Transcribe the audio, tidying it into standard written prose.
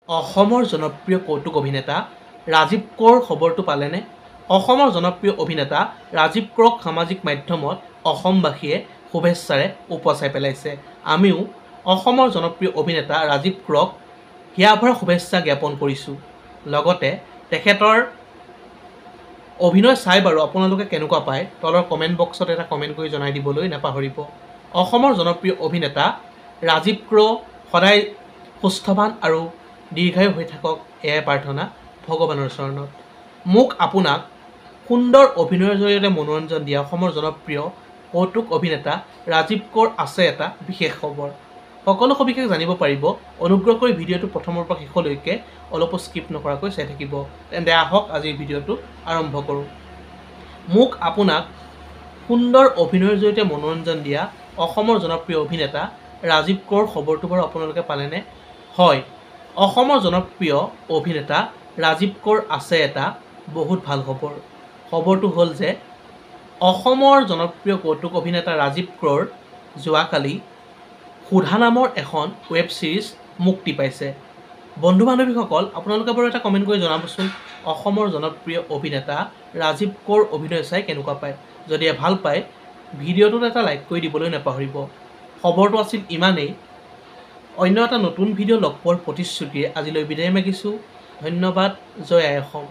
অসমৰ জনপ্ৰিয় কৌতুক অভিনেতা ৰাজীৱ কৌৰ খবৰটো পালেনে? অসমৰ জনপ্ৰিয় অভিনেতা ৰাজীৱ কৌৰক সামাজিক মাধ্যমত অসমবাসীয়ে শুভেচ্ছাৰে উপচাই পেলাইছে। আমিও অসমৰ জনপ্ৰিয় অভিনেতা ৰাজীৱ কৌৰক হিয়াভৰা শুভেচ্ছা জ্ঞাপন কৰিছোঁ। লগতে তেখেতৰ অভিনয় চাই বাৰু আপোনালোকে কেনেকুৱা পায় তলৰ কমেণ্ট বক্সত এটা কমেণ্ট কৰি জনাই দিবলৈ নাপাহৰিব। অসমৰ জনপ্ৰিয় অভিনেতা ৰাজীৱ কৌৰ সদায় সুস্থৱান আৰু দীৰ্ঘায়ু হৈ থাকক এয়াই প্ৰাৰ্থনা ভগৱানৰ চৰণত। মোক আপোনাক সুন্দৰ অভিনয়ৰ জৰিয়তে মনোৰঞ্জন দিয়া অসমৰ জনপ্ৰিয় কৌতুক অভিনেতা ৰাজীৱ কৌৰ আছে এটা বিশেষ খবৰ। সকলো সবিশেষ জানিব পাৰিব। অনুগ্ৰহ কৰি ভিডিঅ'টো প্ৰথমৰ পৰা শেষলৈকে অলপো স্কিপ নকৰাকৈ চাই থাকিব। তেন্তে আহক আজিৰ ভিডিঅ'টো আৰম্ভ কৰোঁ। মোক আপোনাক সুন্দৰ অভিনয়ৰ জৰিয়তে মনোৰঞ্জন দিয়া অসমৰ জনপ্ৰিয় অভিনেতা ৰাজীৱ কৌৰ খবৰটো বাৰু আপোনালোকে পালেনে? হয়, অসমৰ জনপ্ৰিয় অভিনেতা ৰাজীৱ কৌৰ আছে এটা বহুত ভাল খবৰ। খবৰটো হ'ল যে অসমৰ জনপ্ৰিয় কৌতুক অভিনেতা ৰাজীৱ কৌৰ যোৱাকালি সুধা নামৰ এখন ৱেব ছিৰিজ মুক্তি পাইছে। বন্ধু বান্ধৱীসকল, আপোনালোকে বাৰু এটা কমেণ্ট কৰি জনাবচোন অসমৰ জনপ্ৰিয় অভিনেতা ৰাজীৱ কৌৰ অভিনয় চাই কেনেকুৱা পায়। যদিহে ভাল পায় ভিডিঅ'টোত এটা লাইক কৰি দিবলৈ নাপাহৰিব। খবৰটো আছিল ইমানেই। অন্য এটা নতুন ভিডিঅ' লগ পোৱাৰ প্ৰতিশ্ৰুতিৰে আজিলৈ বিদায় মাগিছোঁ। ধন্যবাদ। জয় আই অসম।